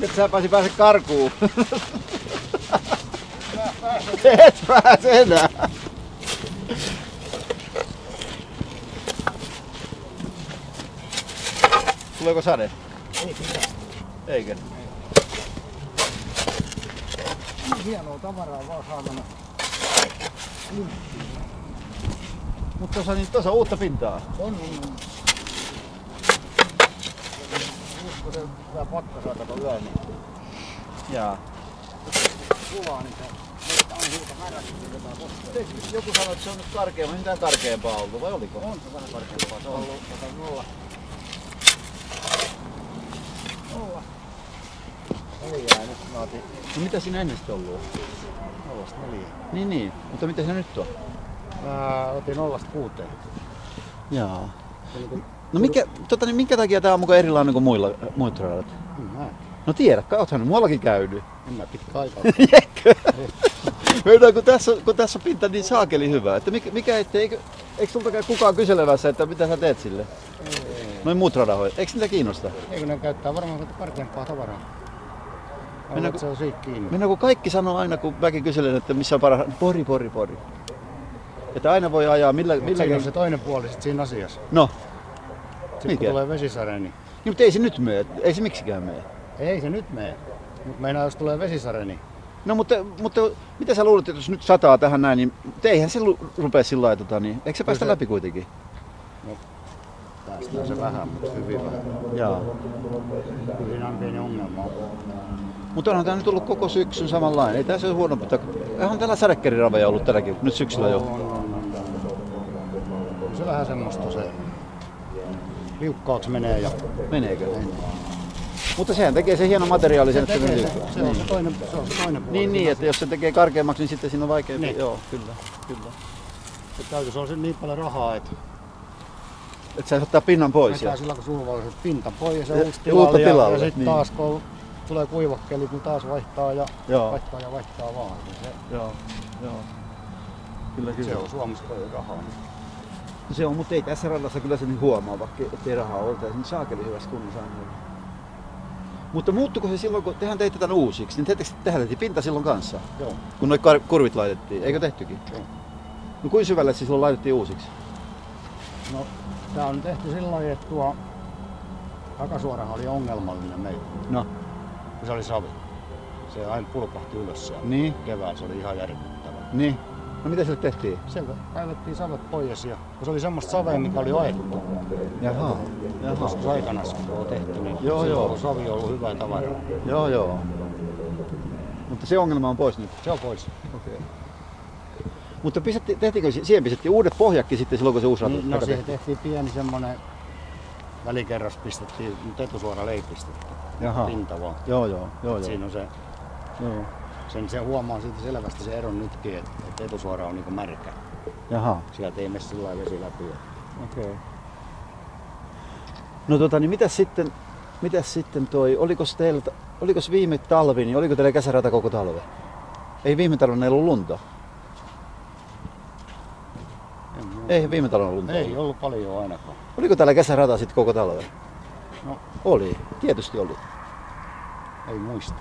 Et sä pääse karkuun. Et pääse enää. Tuleeko sade? Ei kyllä. Eikö? Hienoa tavaraa vaan saatana. Mutta tuossa on uutta pintaa. On. Kun se hyvä pakkasaata kun yö, niin Jaa. kuvaa, niin se on hiukan märästi. Joku sanoi, että se on nyt karkeampi. Mitään karkeampaa ollut, vai oliko? On se vähän karkeampaa. Se on ollut nolla. Ei jää nyt naati. No mitä siinä ennen sitten ollut? 0-4. Niin. Mutta mitä se nyt on? Mä otin 0-6. Jaa. No minkä takia tää on muka erilainen kuin muut radat? No tiedät, oothan muuallakin käynyt. En mä pitkä aikaa. Eikö? kun tässä on pinta niin saakeli hyvä, että eikö sultakaan kukaan kyselevässä, että mitä sä teet sille? Noin muut radahoit. Eikö niitä kiinnosta? Eikö ne käyttää varmaan karkeampaa tavaraa? Se on siitä kiinni. Kun kaikki sanoo aina, kun väki kyselee, että missä on paras, Pori. Että aina voi ajaa millä siinä on se toinen puoli sit siinä asiassa. No. Sitten kun tulee vesisade, niin... Mutta ei se nyt mene. Ei se miksikään mene. Ei se nyt mene. Mutta meinaa, jos tulee vesisade, niin... No mutta mitä sä luulet, että jos nyt sataa tähän näin, niin eihän se rupea sillä lailla, niin eikö se päästä läpi kuitenkin? No, päästään se vähän, mutta hyvin vähän. Jaa. Siinä on pieni ongelma. Mutta onhan tää nyt ollut koko syksyn samanlainen. Ei tässä ole huono, mutta onhan täällä sadekäriraveja ollut tänäkin, nyt syksyllä jo. On. Se vähän semmoista se liukkaaksi menee ja... Meneekö? Menee. Mutta sehän tekee se hieno materiaali sen, että se liukkuu. Se on se toinen puoli. Niin, että jos se tekee karkeammaksi, niin sitten siinä on vaikeampi. Niin. Joo, kyllä. Se täytyisi olla niin paljon rahaa, että sä ottaa pinnan pois. Vetää silloin kun sulvallisesti pinta pois ja uusi tilalle. Ja sitten taas kun tulee kuivakkeli, niin taas vaihtaa ja vaihtaa vaan. Joo. Kyllä. Se on Suomessa paljon rahaa. No se on, mutta ei tässä radassa kyllä se niin huomaa, vaikka ettei rahaa oltaisi niin saakeli hyvässä kunnossa aina. Mutta muuttuiko se silloin, kun tehän teitte tämän uusiksi, niin tehän pinta silloin kanssa? Joo. Kun noi kurvit laitettiin, eikö tehtykin? Joo. No kuinka syvälle se silloin laitettiin uusiksi? No, tää on tehty sillä lailla, että tuo takasuorahan oli ongelmallinen meillä. No. Se oli savi. Se aina pulpahti ylös siellä. Niin. Keväällä se oli ihan järkyttävää. Niin. No mitä sille tehtiin? Sieltä kaivettiin savet pois ja se oli semmoista savea, mikä oli ajettu. Jaha. Joskus aikanaan kun on tehty, niin savi on ollut hyvä tavara. Joo. Mutta se ongelma on pois nyt? Se on pois. Okei. Mutta siihen pistettiin uudet pohjakki sitten silloin, kun se uusi rata? No siihen tehtiin pieni semmonen välikerras pistettiin, mutta etusuora leipistettiin. Jaha. Pinta vaan. Joo. Siinä on se. Joo. Se huomaa siitä selvästi se eron nytkin, että etusuora on niinku märkä. Jaha. Sieltä ei mene sillä lailla vesi läpi. Okei. No niin mitäs sitten olikos viime talvi, niin oliko teillä kesärata koko talve? Ei viime talvena ollut lunta? Ei viime talvena lunta. Ei ollut paljon ainakaan. Oliko täällä kesärata sitten koko talve? No. Oli, tietysti oli. Ei muista.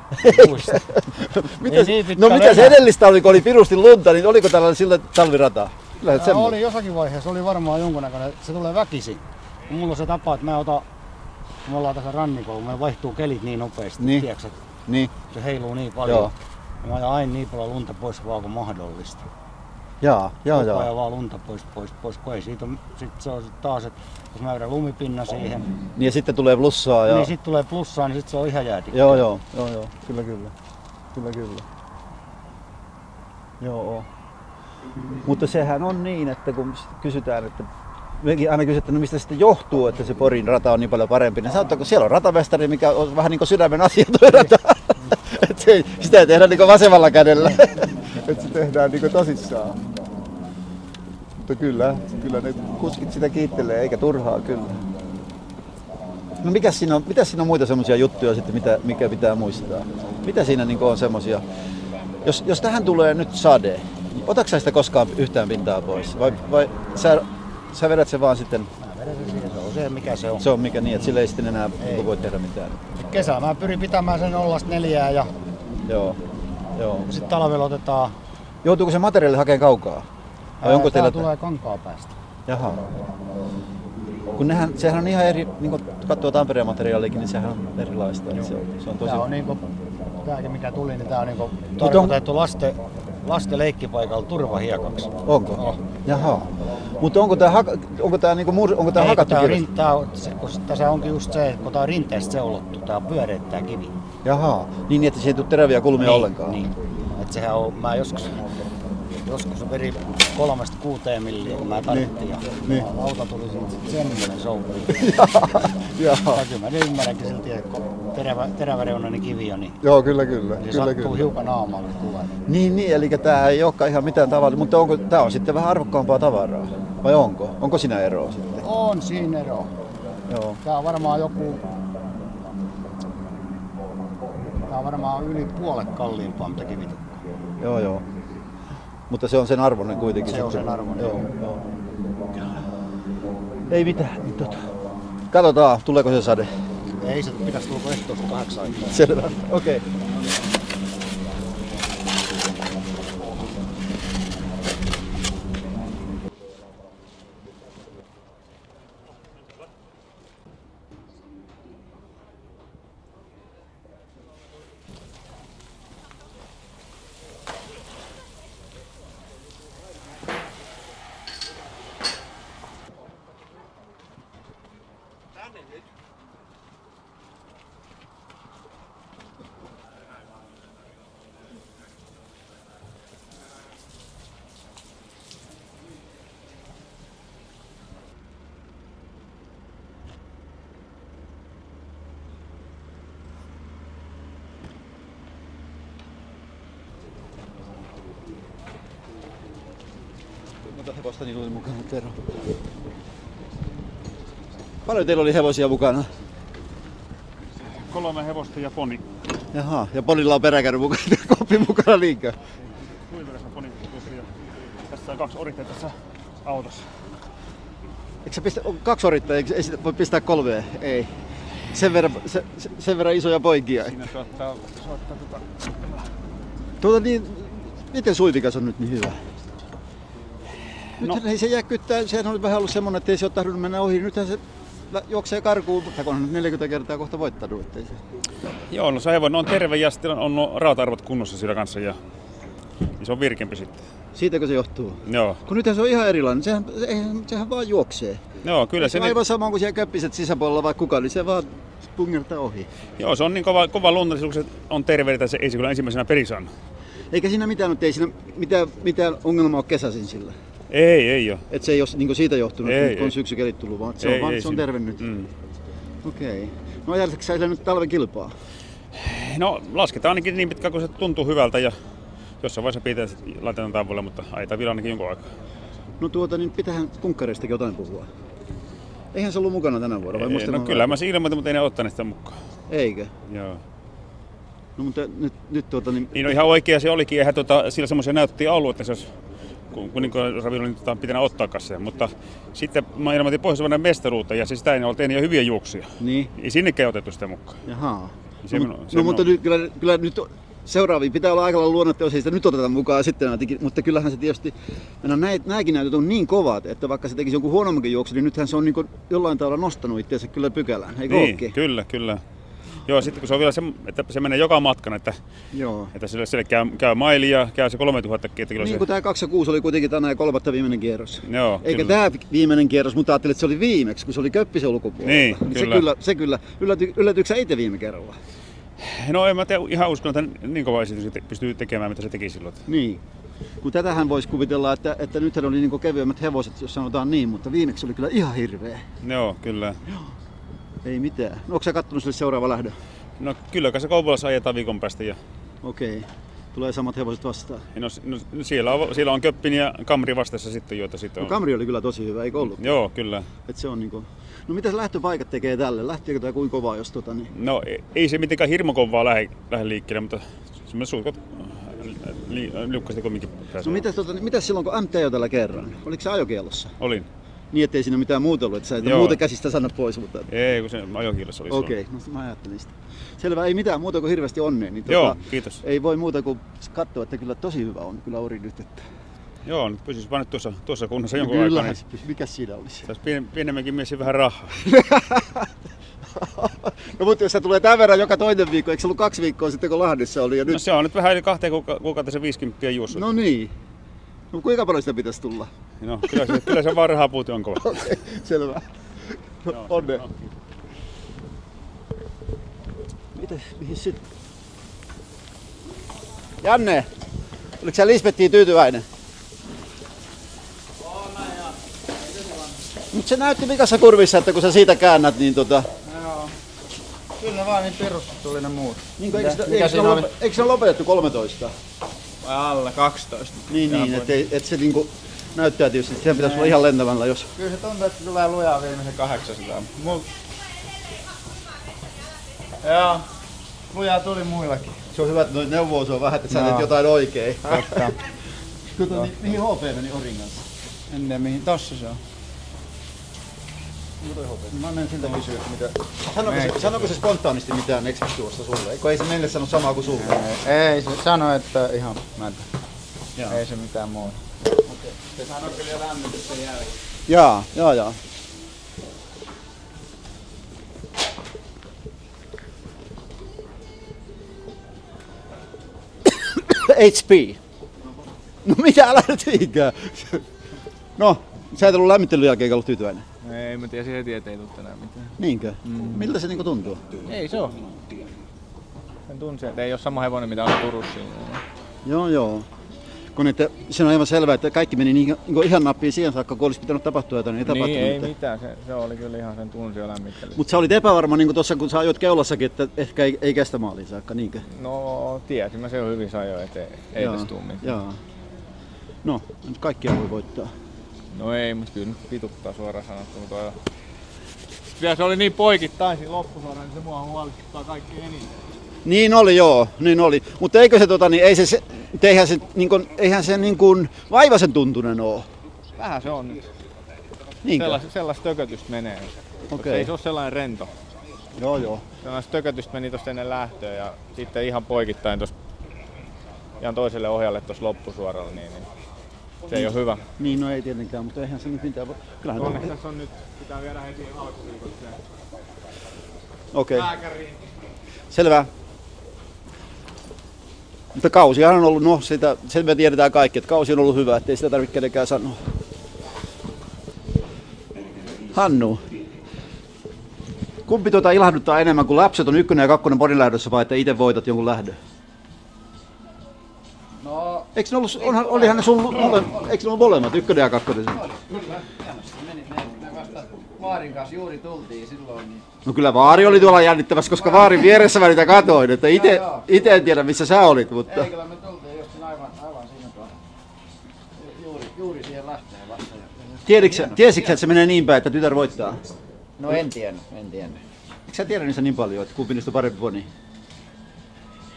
Mitäs edellistä oli, kun oli pirusti lunta, niin oliko täällä sillä talvirata? Oli jossakin vaiheessa, oli varmaan jonkunnäköinen, se tulee väkisin. Mulla on se tapa, että me ollaan tässä rannikolla, me vaihtuu kelit niin nopeasti, niin. Tiedätkö, niin. Se heiluu niin paljon. Joo. Mä ajan aina niin paljon lunta pois vaan kuin mahdollista. Jaa. Ja vaan lunta pois, kun ei siitä on, se on taas, että jos mä vedän lumipinnan siihen. Niin ja sitten tulee plussaa. Niin sitten tulee plussaa, niin sitten se on ihan jäätikkä. Joo. Kyllä. Joo. Mutta sehän on niin, että kun kysytään, että mekin aina kysytään, mistä sitten johtuu, että se Porin rata on niin paljon parempi. Niin sanottu, kun siellä on ratavestari, mikä on vähän niin kuin sydämen asia tuo rata. Sitä ei tehdä niin kuin vasemmalla kädellä. Että se tehdään niin kuin tosissaan. Mutta kyllä ne kuskit sitä kiittelee, eikä turhaa kyllä. No mitäs siinä on muita semmoisia juttuja sitten, mikä pitää muistaa? Mitä siinä niin on semmoisia? Jos tähän tulee nyt sade, niin otatko sä sitä koskaan yhtään pintaa pois? Vai sä vedät sen vaan sitten? Mä vedän sen siihen, on se mikä se on. Se on mikä niin, että sillä ei sitten enää voi tehdä mitään. Kesällä mä pyrin pitämään sen 0-4 ja Joo. sitten talvella otetaan. Joutuuko se materiaali hakemaan kaukaa? Vai onko teillä... tulee Kankaanpäästä. Jaha. Kun sehän on ihan eri, niin kun katsoo Tampereen materiaaliakin, niin sehän on erilaista. Se on tosi... Tää on niinku, tääkin mikä tuli, niin tää on niinku tarkoitettu lasten leikkipaikalla turvahiekaksi. Onko? Oh. Jaha. Mutta onko tää hakattu Tässä onkin just se, että kun tää on rinteestä seulottu, tää on pyöreittää kivi. Jaha. Niin, että se ei tule teräviä kulmia ollenkaan. Niin. Et sehän on, mä joskus veri 3-6 milliä, kun mä tarvittiin. Niin. Auto tuli semmoinen soukku. Jaha. Kyllä mä ymmärränkin silti, että kun teräväreunainen kivi on, niin joo, kyllä. se sattuu hiukan naamalle tulee. Niin, eli tää ei olekaan ihan mitään tavalla, mutta tää on sitten vähän arvokkaampaa tavaraa? Vai onko? Onko siinä eroa sitten? On siinä ero. Joo. Tää on varmaan yli puolet kalliimpaa mitä kivitukka. Joo. Mutta se on sen arvoinen kuitenkin. Se on sen arvoinen. Joo. Ei mitään. Katsotaan, tuleeko se sade. Ei se pitäisi tulla ehtoosta 8 aikaa. Selvä, okei. Okay. Monta hevosta niillä oli mukana, Tero? Paljon teillä oli hevosia mukana? 3 hevosta ja poni. Jaha, ja ponilla on peräkärry mukana, koppi mukana niinkö? Kuinka poni ja tässä on 2 oritteita tässä autossa. Eikö sä pistä, 2 orittajia, ei sitä voi pistää 3? Ei. Sen verran isoja poikia. Siinä soittaa niin, miten suivikas on nyt niin hyvä? Nythän ei se jäkkyttää, sehän on vähän ollut semmonen, että ei se ole tahdonnut mennä ohi. Nythän se juoksee karkuun, mutta kun on nyt 40 kertaa kohta voittanut. Ettei se... Joo, no se hevonen on terve ja sitten on raata-arvot kunnossa siinä kanssa ja niin se on virkempi sitten. Siitäkö se johtuu? Joo. Kun nythän se on ihan erilainen, sehän vaan juoksee. Joo, kyllä se... Aivan sama kuin siellä köppiset sisäpuolella vai kuka, niin se vaan pungertaa ohi. Joo, se on niin kova lunta, kun se on terve, että se ei se kyllä ensimmäisenä perisan. Eikä siinä mitään, ei siinä mitään ongelmaa ole kesäisin sillä? Ei ole. Että se ei ole niin siitä johtunut, kun on syksykelit tullut, vaan se on terve nyt. Okei. No ajatelteko sä nyt talven kilpaa? No lasketaan ainakin niin pitkään, kun se tuntuu hyvältä ja jossain vaiheessa pitää laitetaan tavoille, mutta ajetaan vielä ainakin jonkun aikaa. No niin pitäähän kunkkareistakin jotain puhua. Eihän se ollut mukana tänä vuonna, vai no kyllä mä siinä ilmoitin, mutta ei ne ottaneet sitä mukaan. Eikö? Joo. No mutta nyt niin... Niin no ihan oikea se olikin, eihän sillä semmoisia näyttöjä ollut, että se olisi kun Ravilo niin pitää ottaa kaseen, mutta sitten mä ilmoitin Pohjois-Savonlinnan mestaruutta ja sitä ei ole tehnyt jo hyviä juoksuja. Niin. Ei sinnekään otettu sitä mukaan. Jaha. Mutta kyllä nyt seuraaviin pitää olla aika lailla luonnetta, jos ei sitä nyt oteta mukaan sitten, mutta kyllähän se tietysti, nämäkin näytöt on niin kovat, että vaikka se tekisi jonkun huonommankin juoksu, niin nythän se on niin jollain tavalla nostanut itseänsä kyllä pykälään, eikö niin, ookin? Kyllä. Joo, sitten kun se on vielä se, että se menee joka matkan, että sille käy maili ja käy se 3000 kilometriä. Niin kuin tämä 2 ja 6 oli kuitenkin tänään 3. viimeinen kierros. Joo, eikä tämä viimeinen kierros, mutta ajattelin, että se oli viimeksi, kun se oli Köppisen ulkopuolella. Niin, se kyllä. Yllätyykö sä itse viime kerralla? No en mä ihan usko, että niin kova esitys pystyy tekemään, mitä se teki silloin. Niin. Kun tätähän voisi kuvitella, että nythän oli niin kevyemmät hevoset, jos sanotaan niin, mutta viimeksi oli kyllä ihan hirveä. Joo, kyllä. Ei mitään. No, onko sä kattonut sille seuraava lähdön? No kyllä, se Kouvolassa ajetaan viikon päästä. Okei. Tulee samat hevoset vastaan? No siellä on Köppin ja Kamri vastassa sitten, joita sitten on. No, Kamri oli kyllä tosi hyvä, eikö ollut? Joo, kyllä. Et se on niinku... No mitä lähtöpaikat tekee tälle? Lähteekö tää kuinka kovaa, jos niin... No ei se mitenkään hirmu kovaa lähde liikkeelle, mutta semmoinen suikot liukkasti kumminkin pääsee. No mitäs silloin kun MT jo tällä kerran? Oliko se ajokielossa? Olin. Niin, ettei siinä mitään muuta ollut, että sä et Joo. muuta käsistä sana pois. Mutta... Ei, kun se ajokiilossa oli Okei, no mä ajattelin sitä. Selvä, ei mitään muuta kuin hirveästi onnea. Niin Joo, kiitos. Ei voi muuta kuin katsoa, että kyllä tosi hyvä on kyllä Ori nyt. Että... Joo, nyt pysyis vaan nyt tuossa kunnossa jonkun aikaa. Kyllähän se pysyy. Mikäs siinä olisi? Saisi pienemmänkin mies vähän rahaa. No mutta jos se tulee tämän verran joka toinen viikko, eikö se ollut 2 viikkoa sitten kun Lahdessa oli? Ja nyt... No se on nyt vähän yli 2 kuukautta se 50 juossut. No niin. No kuinka paljon sitä pitäisi tulla? No, kyllä se vaan rahapuuti on kova. Okei, selvä. No, onne. Mihin sitten? Janne, oliko sä Lisbettiin tyytyväinen? Mutta se näytti vikassa kurvissa, että kun sä siitä käännät, niin Joo. Kyllä vaan niin perusta tuli ne muut. Niin eikö se lopetettu 13? Vai alle 12. Niin, et se niinku näyttää tietysti, että sehän pitäisi olla ihan lentävällä, jos... Kyllä se tuntuu, että se tulee lujaa viimeisen 800. Joo. Lujaa tuli muillakin. Se on hyvä, että noin neuvoo on vähän, että sä teet jotain oikein. Totta. Mihin HP meni Orin kanssa? En tiedä mihin. Tossa se on. Mä menen siltä kysyä, että mitä... Sanoiko se spontaanisti mitään Express-tuosta sulle? Eikö ei se meille sano samaa kuin sulle? Ei, se sanoi, että ihan mätä. Jaa. Ei se mitään muuta. Okay. Se sanoi kyllä lämmityksen jälkeen. Jaa. HP. No mitä, älä nyt viikää. No, sä et ollut lämmittelyn jälkeen ollut tyytyväinen. Ei, mä tiesin heti, ettei tuu tänään mitään. Niinkö? Miltä se niinku tuntuu? Ei se oo. Sen tunsi, että ei oo sama hevonen mitä on Turussa. Joo. Kun että se on aivan selvää, että kaikki meni niin ihan nappiin siihen saakka, kun olisi pitänyt tapahtua jotain, niin ei tapahtunut Niin, ei mitään. mitään. Se oli kyllä ihan sen tunsi jo lämmittely. Mutta sä olit epävarma niin tuossa, kun sä ajoit keulassakin, että ehkä ei kestä maaliin saakka, niinkö? No, tiesin mä se on hyvin sajo, ettei tässä tuu mitään. Jaa. No, nyt kaikkia voi voittaa. No ei, mutta kyllä nyt vituttaa suoraan sanottuna. Vielä se oli niin poikittain siinä loppusuoraan, niin se mua huolestuttaa kaikki eniten. Niin oli, joo, niin oli. Mutta eikö se eihän se niin kuin vaivaisen tuntunen oo? Vähän se on nyt. Niinkö? Sellaista tökötystä menee. Okei. Ei se ole sellainen rento. Joo. Sellaista tökötystä meni tuosta ennen lähtöä ja sitten ihan poikittain tuossa ihan toiselle ohjalle tuossa loppusuoralla, niin se ei ole hyvä. Niin, no ei tietenkään, mutta eihän se nyt mitään voi. Kyllähän Onneksi tässä on nyt, pitää viedä heti alkuviikolla se Okei. lääkäriin. Selvä. Mutta kausihan on ollut, no sitä, sen me tiedetään kaikki, että kausi on ollut hyvä, ettei sitä tarvitse kenenkään sanoa. Hannu, kumpi ilahduttaa enemmän, kun lapset on 1 ja 2 podin lähdössä vai että itse voitat jonkun lähdön? No, Eikö ne ollut, olihan ne sun eikö ne ollut molemmat, 1 ja 2? kyllä, hienosti meni. Me vasta Vaarin kanssa juuri tultiin silloin. Niin... No kyllä Vaari oli tuolla jännittävässä, koska Vaarin vieressä mä niitä katoin, että itse en tiedä missä sä olit, mutta... Ei, kyllä me tultiin just aivan siinä kohdassa. Juuri siihen lähteen vasta. Tiesitkö, että se menee niin päin, että tytär voittaa? No en tiennyt. Eikö sä tiedä niistä niin paljon, että kumpi niistä on parempi poni?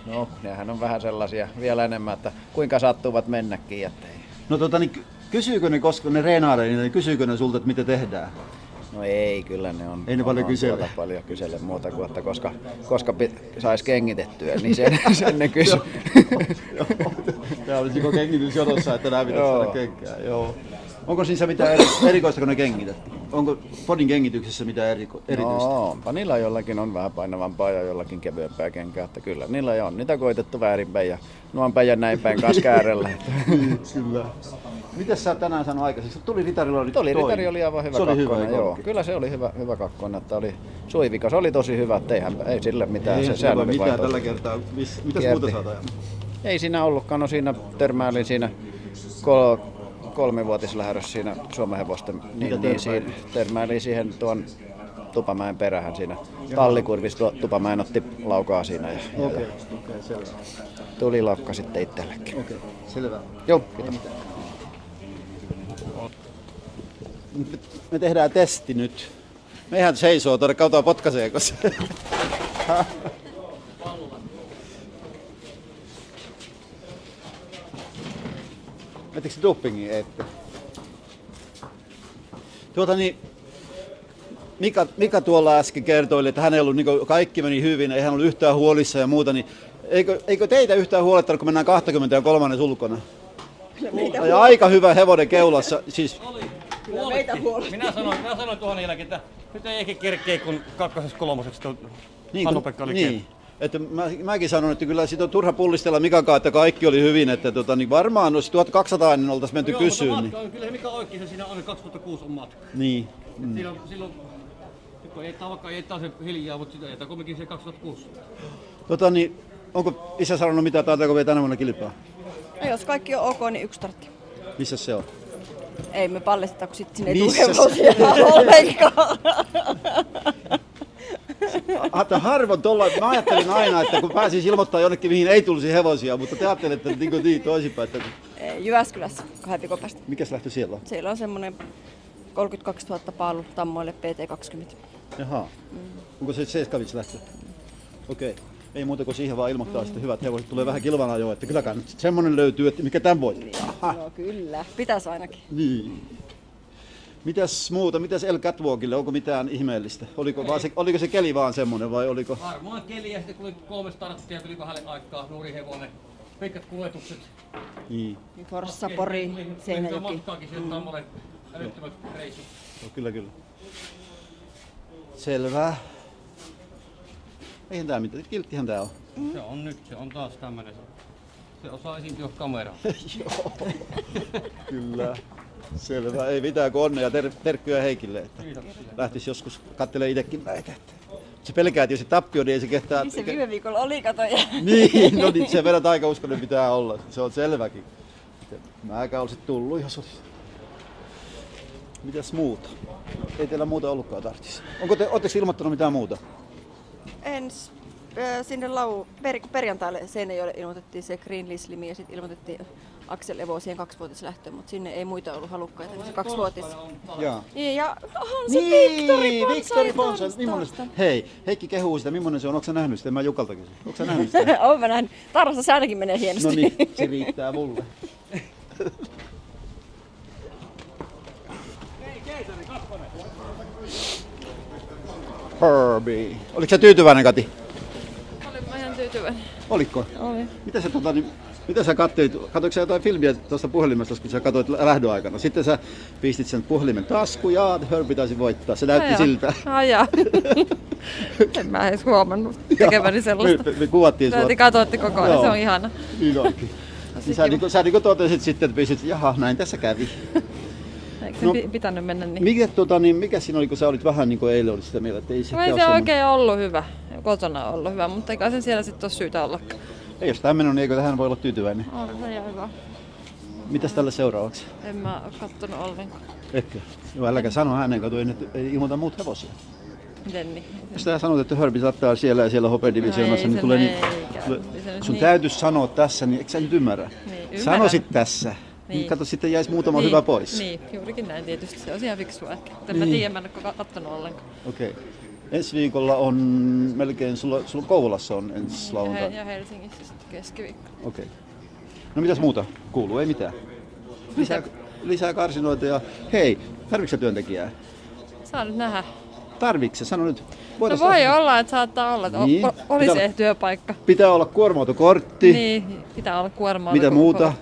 No, nehän on vähän sellaisia vielä enemmän, että kuinka sattuvat mennäkin. Ettei. No niin, kysyykö ne, koska ne reenaalee, niin kysyykö ne sulta, että mitä tehdään? No ei, kyllä ne on. Ei ne paljon kysele. Paljon kysele muuta kuin, että koska sais kengitettyä, niin sen ne kysy. Tää olisi joko kengitys jonossa, että nää pitäisi saada kenkää. Joo. Onko siinä mitään erikoista, kun ne kengität? Onko podin kengityksessä mitään erityistä? No, onpa niillä jollakin on vähän painavampaa ja jollakin kevyempää kenkää, että kyllä niillä on niitä koitettu väärinpäin ja nuon päin ja näin päin kanssa käärellä. Kyllä. Mitäs sä oot tänään saanut aikaiseksi? Ritari oli aivan hyvä kakkonen, joo. Kyllä se oli hyvä kakkonen, että oli suivikas, oli tosi hyvä, että ei sille mitään. Ei se ole mitään tällä kertaa. Mitäs muuta sä oot ajanut? Ei siinä ollutkaan, no siinä törmäilin siinä 3-vuotislähdössä siinä Suomen hevosten, niin siinä törmäilin siihen tuon Tupamäen perähän siinä tallikurvissa. Tupamäen otti laukaa siinä ja Okei, selvä. tuli laukka sitten itsellekin. Okei, selvä. Joo, kiitos. Me tehdään testi nyt. Mehän seisoo tuonne kautta potkaisee, koska... Mettekö dopingia ette? Mika tuolla äsken kertoi, että hänellä ollut, niin kaikki meni hyvin, ei hän ollut yhtään huolissa ja muuta, niin eikö teitä yhtään huolettanut, kun mennään 23 ulkona? Ja aika hyvä hevonen keulassa. Siis... Minä sanoin tuohon jälkeen, että nyt ei ehkä kerkeä, kun kakkosessa kolmosessa Hannu-Pekka oli niin. Että mäkin sanon, että kyllä siitä on turha pullistella Mikankaan, että kaikki oli hyvin, että niin varmaan olisi 1200 niin oltaisiin menty kysyyn. Niin. Kyllä Mika oikein, siinä on 2006 on matka. Niin. Silloin vaikka ei taas hiljaa, mutta sitä jätä kumminkin se 2006. Onko isä sanonut mitään, taitaako vielä tänä vuonna kilpaa? No, jos kaikki on ok, niin 1 startti. Missä se on? Ei me paljasteta, kun sitten sinne ei tule hevosia ollenkaan. Harvoin tuolla, mä ajattelin aina, että kun pääsis ilmoittaa jonnekin, mihin ei tulisi hevosia, mutta te ajattelette, että niin toisinpäin. Että... Jyväskylässä 2 viikon päästä. Mikäs lähtö siellä on? Siellä on semmoinen 32 000 paalu tammoille PT20. Jaha. Onko se seiskavits lähtö? Okei. Ei muuta kuin siihen vaan ilmoittaa sitten hyvät hevoset. Tulee vähän kilvan ajoa, että kylläkään nyt semmonen löytyy, että mikä tämän voi. No kyllä, pitäisi ainakin. Niin. Mitäs muuta? Mitäs El Catwalkille? Onko mitään ihmeellistä? Oliko se keli vaan semmonen vai oliko? Varmaan keli ja sitten tuli 3 starttia, tuli vähälle aikaa, nuori hevonen, pitkät kuljetukset. Niin. Forssa, Pori, Seinäjoki. Matkaakin sieltä Tammolle älyttömät reissut. No, kyllä. Selvä. Eihän tää mitään, kilttihän tää on. Se on taas tämmönen. Se osaa esiintyä kameraan. Joo, kyllä. Selvä, ei mitään kun onnea. Terkkyä Heikille, että lähtisi joskus katselemaan itsekin näitä. Se pelkää tietysti tappio, niin ei se kehtää... Niin se viime viikolla oli, katoja. Niin, no niin, se verran taikauskonen pitää olla. Se on selväkin. Mäkään olisit tullut, jos olisi. Mitäs muuta? Ei teillä muuta ollutkaan tarvitsisi. Oletteko ilmoittanut mitään muuta? Sinne perjantaille Seinäjoelle ilmoitettiin se Green Slim ja sitten ilmoitettiin Axel Evo siihen 2-vuotislähtöön, mutta sinne ei muita ollut halukkaita, se 2-vuotis. Ja se Victory Bonsa. Hei, Heikki kehuu sitä, millainen se on, onko sä nähnyt sitä? Mä Jukalta kysyn. Onko sä nähnyt sitä? Oon mä nähnyt. Tarrassa se ainakin menee hienosti. No niin, se riittää mulle. Herbie. Oliko sä tyytyväinen, Kati? Olin mä ihan tyytyväinen. Oliko? Oli. Mitä sä katsoitko sä jotain filmiä tuosta puhelimesta, kun sä katsoit lähdön aikana? Sitten sä pistit sen puhelimen taskuun ja Herbie taisi voittaa. Se näytti siltä. En mä edes huomannut tekeväni sellaista. Me kuvattiin sua. Katsoitte koko ajan, se on ihana. Niin onkin. Sä totesit sitten, että pistit, jaha, näin tässä kävi. Eikö se pitänyt mennä niin? Mikä siinä oli, kun sä olit vähän niin kuin eilen olit sitä mieltä, että ei se ei se oikein ollut hyvä. Kotona on ollut hyvä, mutta eikä sen siellä sitten ole syytä ollakaan. Ei, jos tämmöinen on, niin eikö tähän voi olla tyytyväinen? On se ihan hyvä. Mitäs tälle seuraavaksi? En mä oo kattonut ollenkaan. Etkö? Joo, äläkä sano hänen, kun ei ilmoita muut hevosia. Miten niin? Jos sä sanot, että Herbie saattaa siellä ja siellä hopedivisioonassa, niin tulee sun täytyisi sanoa tässä, niin eikö sä nyt ymmärrä? Niin, sanoisit tässä. Niin. Kato, sitten jäisi muutama hyvä pois. Niin, juurikin näin tietysti. Se on ihan fiksua ehkä. En mä tiedä, mä en ole kattonut ollenkaan. Okei. Ensi viikolla on melkein, sulla Kouvolassa on ensi lauantai. Ja Helsingissä sitten keskiviikko. Okei. No mitäs muuta kuuluu? Ei mitään. Lisää karsinoita ja hei, tarvitsetko sä työntekijää? Saa nyt nähdä. Tarvitsetko sä? Sano nyt. No voi olla, että saattaa olla, että niin. Olisi se työpaikka. Pitää olla kuorma-autokortti. Niin, pitää olla kuorma-autokortti. Mitä muuta?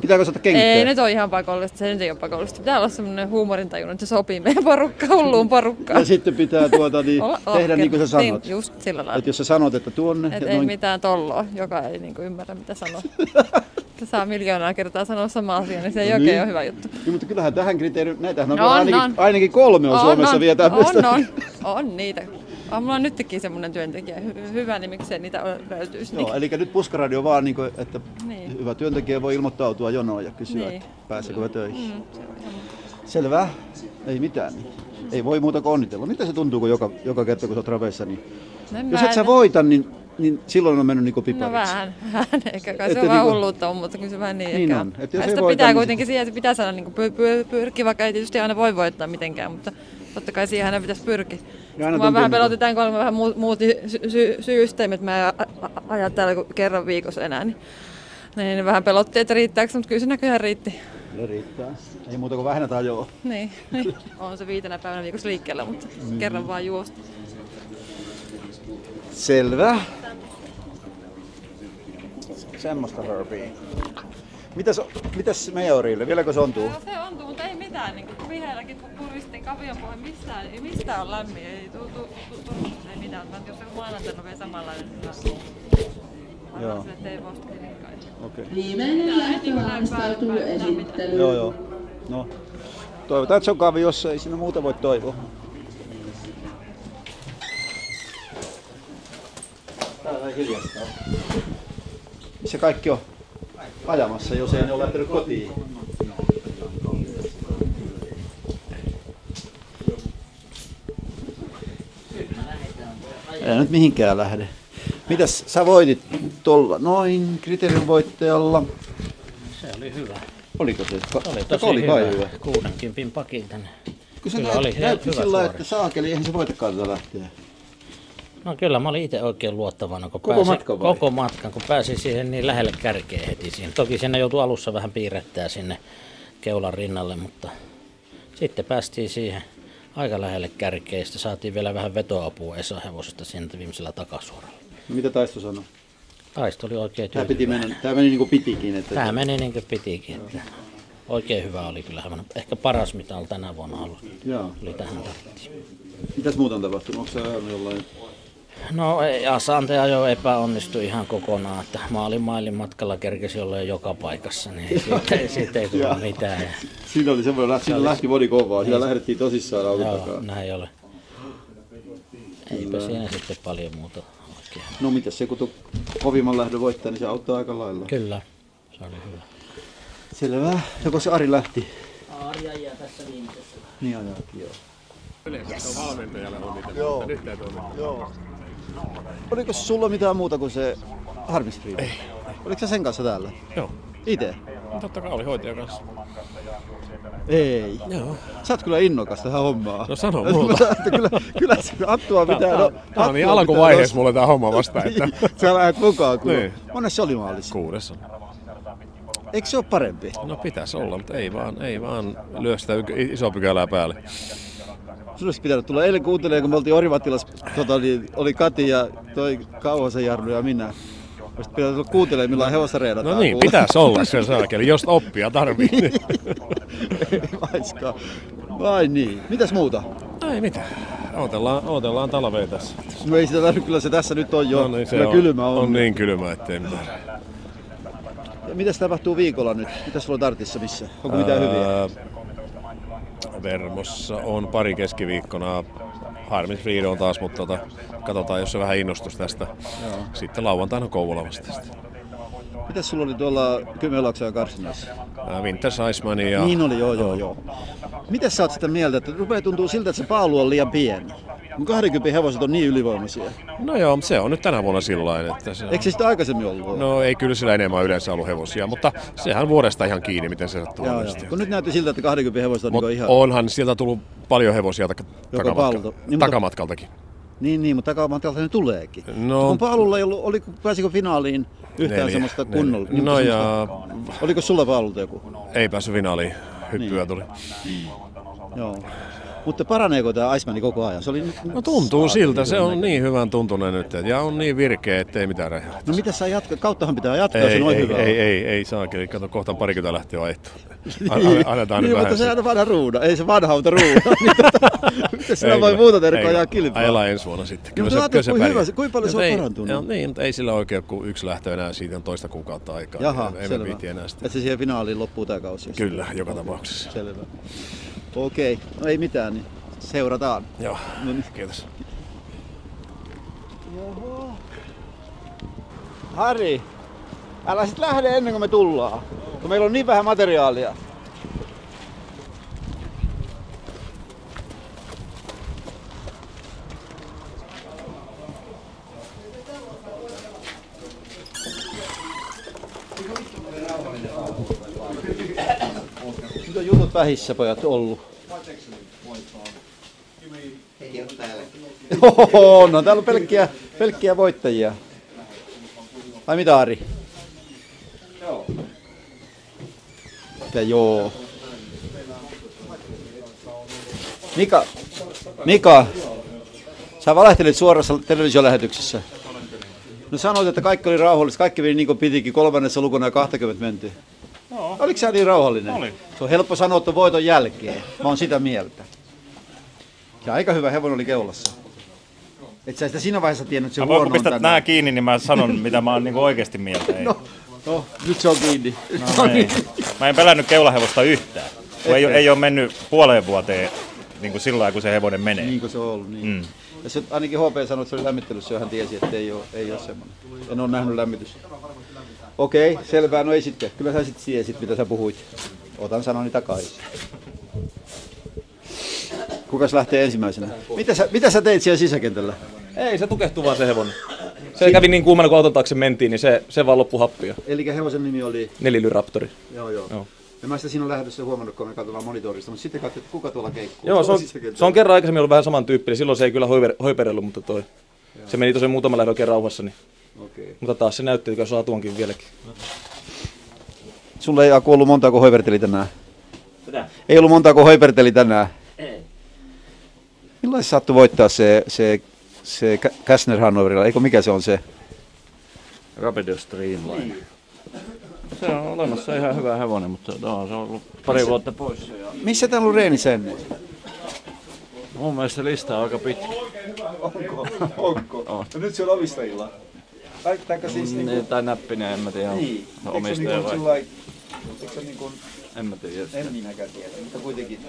Pitääkö osata kengittää? Ei nyt ole ihan pakollista, se nyt ei ole pakollista. Pitää olla semmoinen huumorintajunnan, että se sopii meidän hulluun porukkaan. Ja sitten pitää tehdä niin kuin sä sanot. Niin, just sillä lailla. Että jos sä sanot, että tuonne... Että ei mitään tolloa, joka ei niinku ymmärrä mitä sanoo. Saa miljoonaa kertaa sanoa sama asia, niin se ei oikein ole hyvä juttu. Niin, mutta kyllähän tähän kriteeriin, näitähän on ainakin 3 on Suomessa vietää. On niitä. Mulla on nytkin semmoinen työntekijä hyvä, niin miksei niitä löytyisi. Joo, eli nyt Puskaradio vaan, että hyvä työntekijä voi ilmoittautua jonoon ja kysyä, että pääseekö töihin. Selvä, ei mitään. Ei voi muuta kuin onnitella. Mitä se tuntuu, kun joka kerta kun sä oot raveissa, niin jos et sä voita, niin silloin on mennyt niin pipariksi. No vähän. Eikä kai se on vaan hulluutta, mutta kyllä se vähän niin ehkä on. Sitä pitää kuitenkin siihen, että pitää saada niin pyrkiä, vaikka ei tietysti aina voi voittaa mitenkään, mutta totta kai siihen aina pitäisi pyrkiä. Mä vähän pelotetaan, kun mä vähän muutin systeemit, mä ajan täällä kerran viikossa enää, niin vähän pelotti, että riittääkö, mutta kyllä se näköjään riitti. Kyllä riittää. Ei muuta kuin vähennetään ajoa. Niin, on se 5 päivänä viikossa liikkeellä, mutta kerran vaan juosta. Selvä. Semmoista Herbie. Mitäs Majorille? Vieläkö se ontuu? No, se ontuu, mutta ei mitään. Niin viheelläkin purvistin kavion pohjan mistään on lämmin. Ei Turussa ei mitään. Mä jos se maanantaina vielä samanlainen, niin joo. Sille ei vosta kenenkään. Okei. Viimeinen lähtö valmistautuu esittelyyn. Joo. No. Toivotaan, että se on kaviossa. Ei siinä muuta voi toivoa. Täällä ei hiljasta ole. Missä kaikki on ajamassa, jos ei ne ole lähtenyt kotiin? Ei nyt mihinkään lähde. Mitäs sä voitit tuolla noin kriteerin voittajalla? Se oli hyvä. Oliko se? Se oli tosi hyvä. 60 pakin tänne. Kun se näytti sillä että saakeli, eihän se voitakaan tätä lähteä. No kyllä, mä olin itse oikein luottavana, kun koko matkan, kun pääsin siihen niin lähelle kärkeä heti siinä. Toki siinä joutui alussa vähän piirrettää sinne keulan rinnalle, mutta sitten päästiin siihen aika lähelle kärkeä. Sitten saatiin vielä vähän vetoapua Esa hevosesta sieltä viimeisellä takasuoralla. Mitä Taisto sanoi? Taisto oli oikein tyytyväinen. Tämä meni niin kuin pitikin. Että tämä meni niin kuin pitikin. Että oikein hyvä oli kyllä. Ehkä paras mitä oli tänä vuonna ollut. Joo. Oli tähän tarvittiin. Mitäs muuta on tapahtunut? Onko se ajanut jollain? No Asante ajo epäonnistui ihan kokonaan, että mailin matkalla kerkesi olla joka paikassa, niin siitä ei tullut mitään. Siinä oli semmoinen, siinä lähti moni kovaa, siinä lähdettiin tosissaan auton takaa. Joo, näin oli. Eipä siinä sitten paljon muuta oikein. No mitäs se, kun kovimman lähdön voittaa, niin se auttaa aika lailla. Kyllä, se oli hyvä. Selvä. Joko se Ari lähti? Ari ajaa tässä viimeisessä. Niin ajaakin, joo. Yleensä on valmentajalle onnitella, Joo. mutta nyt täytyy onnitella. Joo. Oliko sulla mitään muuta kuin se Harmisfried? Ei. Oliko sä sen kanssa täällä? Joo. Ite? Totta kai oli hoitajan kanssa. Ei. Joo. Sä oot kyllä innokas tähän hommaan. No sano muuta. kyllä se Attua pitää. Tää on niin alkuvaiheessa mulle tää homma vasta, että... Sä lähdet mukaan kyllä. Niin. Monessa se oli maalissa? 6. Eikö se ole parempi? No pitäisi olla, mutta ei vaan lyö sitä iso pykälää päälle. Sun olisi pitänyt tulla eilen kuuntelemaan, kun me oltiin Orimattilassa, niin oli Kati ja toi Kauhasen Jarno ja minä. Olisi pitänyt tulla kuuntelemaan, milloin hevosta reenataan. No niin, pitäisi olla se saakeli, jos oppia tarvii. Ei vaiskaan. Vai niin. Mitäs muuta? Ei mitään. Odotellaan talvea tässä. No ei sitä tarvitse, kyllä se tässä nyt on jo. No niin, se kyllä kylmä on. On niin kylmä, ettei mitään. Ja mitäs tapahtuu viikolla nyt? Mitäs sulla on Tartissa missä? Onko mitään hyviä? Vermossa on pari keskiviikkona. Harmisfried on taas, mutta katsotaan, jos se vähän innostus tästä. Joo. Sitten lauantaina on Kouvola vasta. Mitäs sulla oli tuolla Kymenlaaksojen karsinassa? Winter Iceman ja... Niin oli, joo. Mitäs sä oot sitä mieltä, että rupeaa tuntuu siltä, että se paalu on liian pieni? 20 hevoset on niin ylivoimaisia. No joo, mutta se on nyt tänä vuonna sillain, että se on... Eikö se sitä aikaisemmin ollut? No ei kyllä sillä enemmän yleensä ollut hevosia, mutta sehän vuodesta ihan kiinni, miten se sattuu. Kun nyt näytti siltä, että 20 hevosta on niin ihan... Onhan sieltä tullut paljon hevosia takamatkaltakin. Niin, mutta takamatkalta ne tuleekin. No, kun paalulla ei ollut, pääsikö finaaliin yhtään semmoista kunnolla? Niin, no ja... Oliko sulla paalulta joku? Ei päässyt finaaliin, hyppyä tuli. Joo. Mutta paraneeko tämä Iceman koko ajan? Se oli no tuntuu siltä, se on niin hyvän tuntunen nyt ja on niin virkeä, ettei mitään räjähtää. No mitä sä jatkaa? Kauttahan pitää jatkaa, se noin hyvä. Ei saakeli, kato kohta parikymmentä lähtee ajettua. Annetaan niin, nyt mutta vähän. se on vanha ruuda, ei se vanha auto ruuda. Miten sinä voi muuta tehdä ajaa kilpaa? Ajellaan ensi vuonna sitten. Kyllä se pärjää. Kuinka paljon se on parantunut? Niin, mutta ei sillä oikein kuin yksi lähtö enää, siitä on toista kuukautta aikaa. Jaha, selvä. Että se siihen finaaliin loppuu tämä kausi. Kyllä, joka tapauksessa. Selvä. Okei, no ei mitään, niin seurataan. Joo, no niin. Kiitos. Joo. Harri, älä sit lähde ennen kuin me tullaan, kun meillä on niin vähän materiaalia. Nyt on jutut vähissä, pojat, ollut. Oho, no täällä on pelkkiä voittajia. Vai mitä, Ari? Joo. Että joo. Mika, sä valehtelit suorassa televisiolähetyksessä. No sanoit, että kaikki oli rauhallista, kaikki meni niin kuin pitikin, 3. lukuna ja 20 mentiin. Joo. Oliko sä niin rauhallinen? Oli. Se on helppo sanoa, että voiton jälkeen. Mä oon sitä mieltä. Ja aika hyvä hevonen oli keulassa. Et sä sitä siinä vaiheessa tiennyt, että se huono on pistät tänään. nää kiinni, niin mä sanon, mitä mä oon niinku oikeesti mieltä. Ei. No, nyt se on kiinni. Mä en pelännyt keulahevosta yhtään. Ei ole mennyt puoleen vuoteen niin kuin sillä lailla, kun se hevonen menee. Niin kuin se on ollut, niin. Ja se, ainakin HP sanoi, että se oli lämmittelyssä, jo hän tiesi, että ei ole semmoinen. En ole nähnyt lämmitys. Okei, selvää, no ei sitten. Kyllä sä sitten tiesit, mitä sä puhuit. Otan sanoni takaisin. Kukas lähtee ensimmäisenä? Mitä sä teit siellä sisäkentällä? Ei, se tukehtui vaan se hevonen. Se kävi niin kuumana, kun auton taakse mentiin, niin se vaan loppui happia. Eli hevosen nimi oli? Nelilyraptori. Joo. Ja mä sitä siinä lähdössä huomannut, kun me katsotaan monitorista, mutta sitten katsoin, että kuka tuolla keikkuu. Joo, se on kerran aikaisemmin ollut vähän saman tyyppinen. Silloin se ei kyllä hoiperellut, mutta se meni tosiaan muutama lähdön oikein rauhassa. Niin. Okay. Mutta taas se näytti, että saa tuonkin vieläkin. Sulla ei ollut montaa, kun hoiperteli tänään? Mitä? Ei ollut montaa, kun hoiperteli tänään? Ei. Millaista sattui voittaa se Käsner Hannoverilla? Eikö mikä se on se? Rapido Streamline. Se on olemassa ihan hyvä hevonen, mutta se on ollut pari vuotta pois. Missä täällä on reenissä ennen? Mun mielestä lista on aika pitkä. Onko? On. No nyt se on omistajilla. Siis tai näppinen, en mä tiedä. Niin. Omistaja vai? Eikö se niin kuin... En mä tiedä. En minäkään tiedä, mutta kuitenkin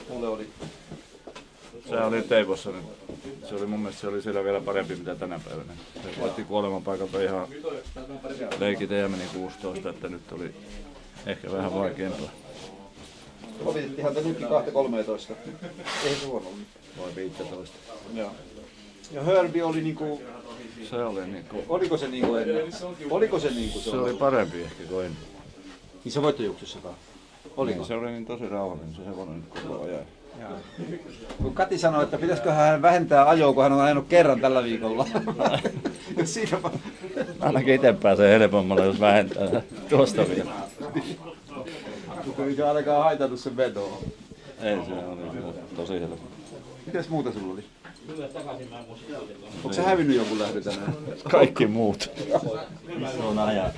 mulle oli... Se oli Teivossa nyt. Se oli mun mielestä se oli siellä vielä parempi mitä tänä päivänä. Se voitti kuolemanpaikalta ihan leikit ja meni 16, että nyt oli ehkä vähän vaikeampaa. Opitettiinhan te nytkin 2-13. Ei se huono ollut. Vai 15. Joo. Ja Herbie oli niinku... Se oli niinku... Oliko se niinku ennen? Oliko se niinku se? Se oli parempi ehkä kuin ennen. Niin se voittojuoksussakaan? Oliko? Niin, se oli niin tosi rauhallinen se hevonen nyt koko ajan. Kun Kati sanoi, että pitäisikö hän vähentää ajoa, kun hän on ajanut kerran tällä viikolla. Ainakin itse pääsee helpommalla, jos vähentää tuosta vielä. Mutta mikä ainakaan haitannut sen vetoa. Ei, se oli tosi helppo. Mitäs muuta sulla oli? Onko sä hävinnyt jonkun lähdön tänään? Kaikki muut. Se on ajaa.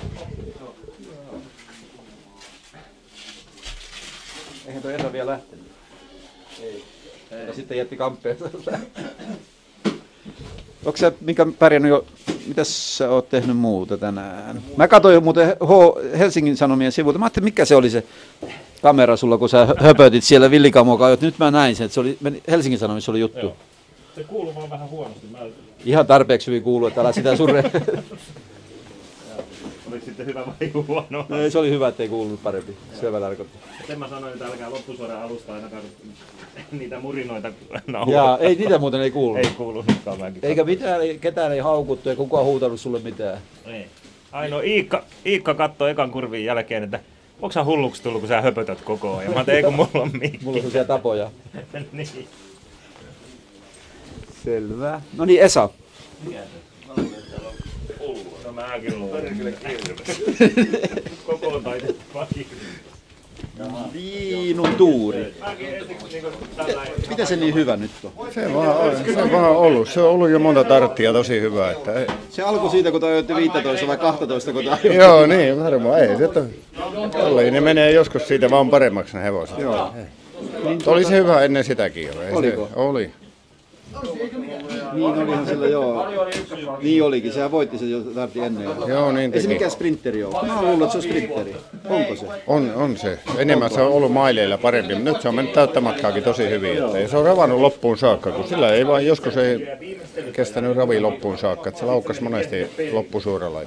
Eihän toi Esa vielä lähtenyt. Ei. Ja sitten jätti kamppeen. Onko sä Mika pärjännyt jo, mitäs sä oot tehnyt muuta tänään? Mä katsoin muuten Helsingin Sanomien sivuilta. Mä ajattelin, mikä se oli se kamera sulla, kun sä höpötit siellä villikamokaan. Nyt mä näin sen, että se oli, Helsingin Sanomissa oli juttu. Joo. Se kuuluu vaan vähän huonosti. Ihan tarpeeksi hyvin kuuluu, että älä sitä surre. Oliko sitten hyvä vai huono? No, se oli hyvä, ettei kuulunut parempi. Selvä tarkoitti. Sen mä sanoin, että älkää loppusuoran alusta ainakaan niitä murinoita nauhoittaa. Jaa, ei niitä muuten ei kuulunut. Ei kuulunutkaan mäkin. Eikä ketään ei haukuttu ja kukaan huutanut sulle mitään. Ei. Ainoa Iikka katsoi ekan kurvin jälkeen, että onko sä hulluksi tullut, kun sä höpötät koko ajan? Mä ajattelin, ei kun mulla on mikki. Mulla on sellaisia tapoja. Niin. Selvä. No niin, Esa. No mäkin luulen. Koko taitettu Viinun tuuri. Miten se niin hyvä nyt on? Se on vaan ollut. Se on ollut jo monta tarttia tosi hyvä. Että ei. Se alkoi siitä, kun ajoitte 15 vai 12, kun ajoitte. Joo, niin varmaan. Ei se ne menee joskus siitä vaan paremmaksi ne hevoset. Joo. Oli se hyvä ennen sitäkin jo. Oliko? Oli. Niin olihan sillä joo. Niin olikin, sehän voitti se jo tartti ennen. Joo, niin ei se teki. mikään sprinteri ole. Mä luulen, että se on sprinteri. Onko se? On se. Enemmän se on ollut maileilla parempi, mutta nyt se on mennyt täyttä matkaakin tosi hyvin. Että se on ravannut loppuun saakka, kun sillä ei vaan joskus ei kestänyt ravi loppuun saakka. Että se laukkasi monesti loppusuoralla.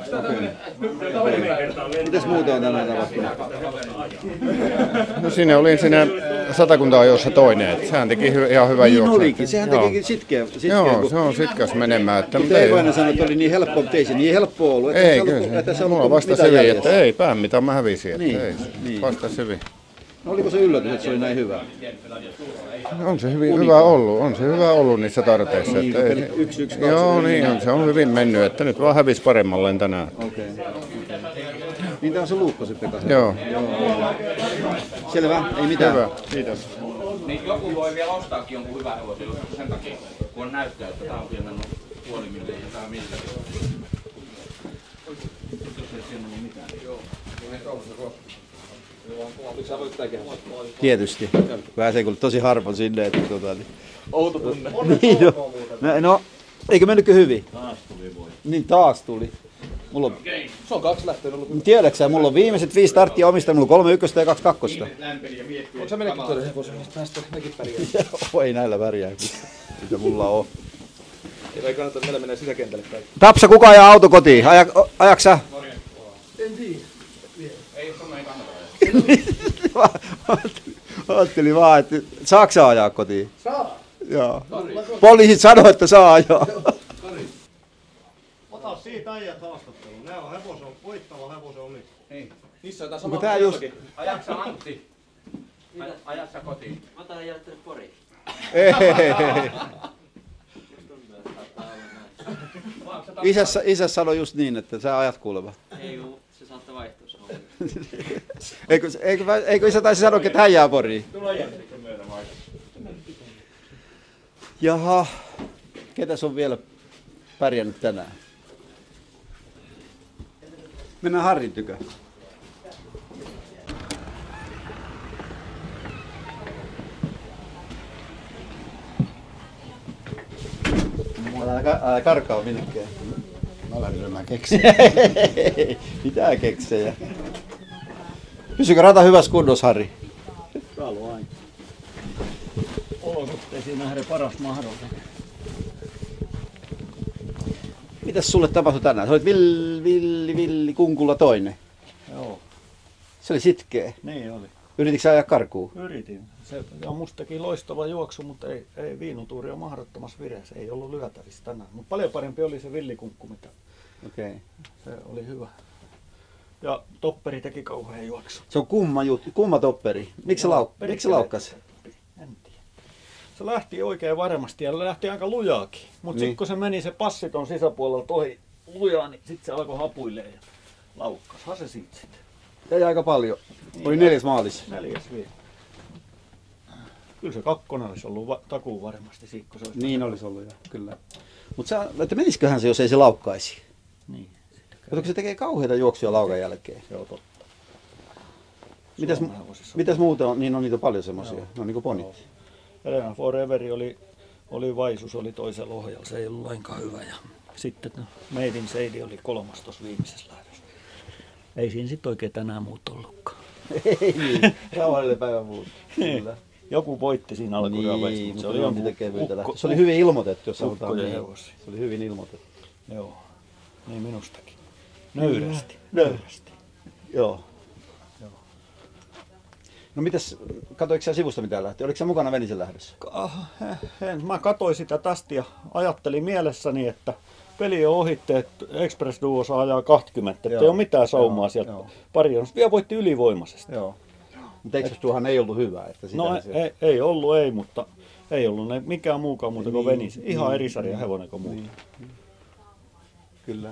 Mitäs muuta on tänään tapahtunut? No siinä oli siinä Satakunta-ajossa toinen. Että sehän teki ihan hyvän niin juoksun. Olikin, sehän tekikin sitkeä. Joo, se on sitkäs menemään. Mutta ei vain sanoa, että oli niin helppo, mutta ei se niin helppoa ollut. Ei, kyllä se mulla vastasi hyvin, että ei pää mitä mä hävisin. Niin. Vastasi hyvin. No oliko se yllätys, että se oli näin hyvä? On se hyvä ollut. On se hyvä ollut niissä tarteissa. Niin, että ei, 1-1-2. joo, niin on. Se on hyvin mennyt, että nyt vaan hävisi paremmalleen tänään. Okay. Niin tää on se luukko sitten kanssa. Joo. Selvä, ei mitään. Hyvä, kiitos. Niin joku voi vielä ostaakin jonkun hyvän hevosen sen takia, kun on näyttää, että tää on vielä mennyt puoli milliä ja tää on miltä. Jos ei siinä ole mitään. Joo. Tietysti. Pääsee kyllä tosi harvoin sinne, että niin. Outo tunne. Niin, no, eikö mennytkö hyvin? Taas tuli voi. Niin, taas tuli. Mulla on... Se on 2 lähtöä ollut. Tiedätkö sä, mulla on viimeiset 5 starttia omista, mulla on 3 ykköstä ja 2 kakkosta. Onko sä menekin tuoda hevosen, mistä näistä mekin pärjää? Joo, ei näillä pärjää, mitä mulla on. Ei kannata, meillä menee sisäkentälle kaikki. Tapsa, kuka ajaa auto kotiin? Ajaks sä? En tiedä. Ei, sun ei kannata. Ajattelin vaan, että saaks sä ajaa kotiin? Saa. Joo. Poliisit sanoo, että saa ajaa. Ota siitä äijät haastatteluun. Ne on hevosen, voittava hevosen omiksi. Niin. Niissä on Onko tää just... Ajaksä Antti? Ajaksä kotiin? Mä otan ajattele Poriin. Ei. Isä sanoi just niin, että sä ajat kuulemma. Ei oo, se saattaa vaihtua se homma. Eikö isä taisi sanoa, että hän jää Poriin? Tulee jättikö myöden vai? Jaha, ketäs on vielä pärjännyt tänään? Mennään Harrin tykö. Älä karkaa minnekään. Mä lähdin lyömään keksiä. Mitään keksejä. Pysykö rata hyvässä kunnossa, Harri? Täällä aina. Olosuhteisiin nähden paras mahdollinen. Mitäs sulle tapahtui tänään? Sä olit villi kunkulla toinen. Joo. Se oli sitkeä. Niin oli. Yrititkö sä ajaa karkuun? Yritin. Se on mustakin loistava juoksu, mutta ei viinutuuri on mahdottomassa vireessä. Ei ollut lyötävissä tänään. Mutta paljon parempi oli se villikunkku, mitä. Okei. Se oli hyvä. Ja topperi teki kauhean juoksu. Se on kumma topperi. Miksi se laukkas? En tiedä. Se lähti oikein varmasti ja lähti aika lujaakin. Mutta Niin. sitten kun se meni se passiton sisäpuolella ohi lujaa, niin sitten se alkoi hapuilemaan ja laukkashan se siitä sitten. Jäi aika paljon. Oli 4. maalissa. 4. vielä. Kyllä se 2 olisi ollut takuun varmasti siitä, kun se olisi. Niin olisi ollut, kyllä. Mutta menisiköhän se, jos ei se laukkaisi? Niin. Kato, se tekee kauheita juoksuja laukan jälkeen. Se on totta. Mitäs muuta on? Niin on niitä paljon semmoisia. Ne on niinku ponit. Elena Foreveri oli vaisus, oli toisella ohjalla. Se ei ollut lainkaan hyvä. Ja sitten Made in Seidi oli 3. tuossa viimeisessä lähdössä. Ei siinä sitten oikein tänään muut ollutkaan. Ei niin. Rauhallinen päivä muuta. Kyllä. Joku voitti siinä alkujaan. Niin, se oli jonkun kevyitä. Se oli hyvin ilmoitettu, jos sanotaan niin. Hevosia. Se oli hyvin ilmoitettu. Joo, niin minustakin. Nöyrästi. Joo. No mitäs, katoiko sä sivusta mitään lähti? Oliko sä mukana Venisen lähdössä? Mä katsoin sitä tästä ja ajattelin mielessäni, että peli on ohitte, että Express Duo saa ajaa 20, ettei ole mitään saumaa sieltä. Pari on vielä voitti ylivoimaisesti. Joo. Mutta Express Duohan ei ollut hyvä. Että no ei ollut, mutta ei ollut mikään muukaan muuta kuin Venisen. Ihan eri sarja hevonen kuin muuta. Kyllä.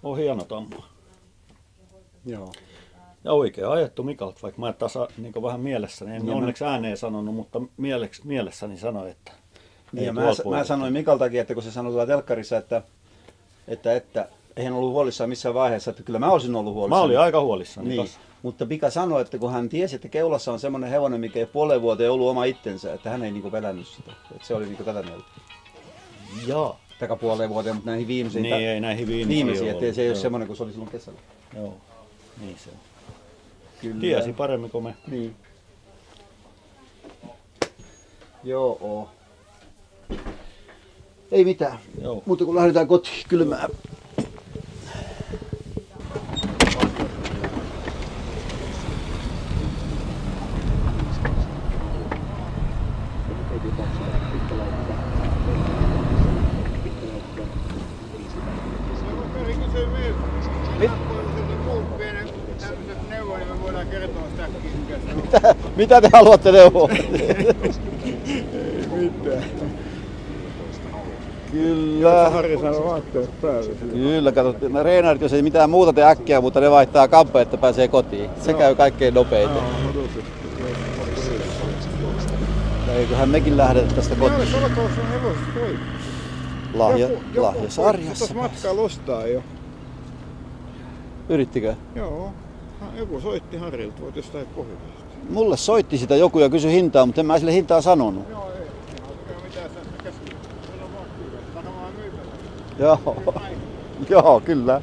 On hieno tamma. Joo. Ja oikein ajettu Mikalta, vaikka mä niin vähän mielessäni, en onneksi ääneen sanonut, mutta mielessäni sanoin, että... Niin mä sanoin Mikaltakin, että kun se sanoi tuolla telkkarissa, että eihän ollut huolissaan missään vaiheessa, että kyllä mä olisin ollut huolissaan. Mä olin aika huolissani. Niin. Mutta Pika sanoi, että kun hän tiesi, että keulassa on semmoinen hevonen, mikä ei puoleen vuoteen ollut oma itsensä, että hän ei niinku pelännyt sitä. Että se oli niinku tätä mieltä. Joo. Takapuoleen vuoteen, mutta näihin viimeisiin. Niin, ei näihin viimeisiin. Ettei se ei ole semmoinen kuin se oli silloin kesällä. Joo, niin se on. Kyllä. Tiesi paremmin kuin me. Niin. Joo. Ei mitään. Joo. Mutta kun lähdetään kotiin kylmään. Mitä te haluatte neuvoa? Ei mitään. Kyllä. Harri sanoi vaatteet päälle. Kyllä, kato, ne reenarit, jos ei mitään muuta tee äkkiä, mutta ne vaihtaa kampea, että pääsee kotiin. Se käy kaikkein nopeiten. Eiköhän mekin lähdetä tästä kotiin. Lahjasarjassa. Tuossa matkaa lostaa jo. Yrittikö? Joo. Joku soitti Harrilta, voit jostain pohjoisesta. Mulle soitti sitä joku ja kysyi hintaa, mutta en mä sille hintaa sanonut. Joo, ei mitään käsittää. Joo, joo, kyllä.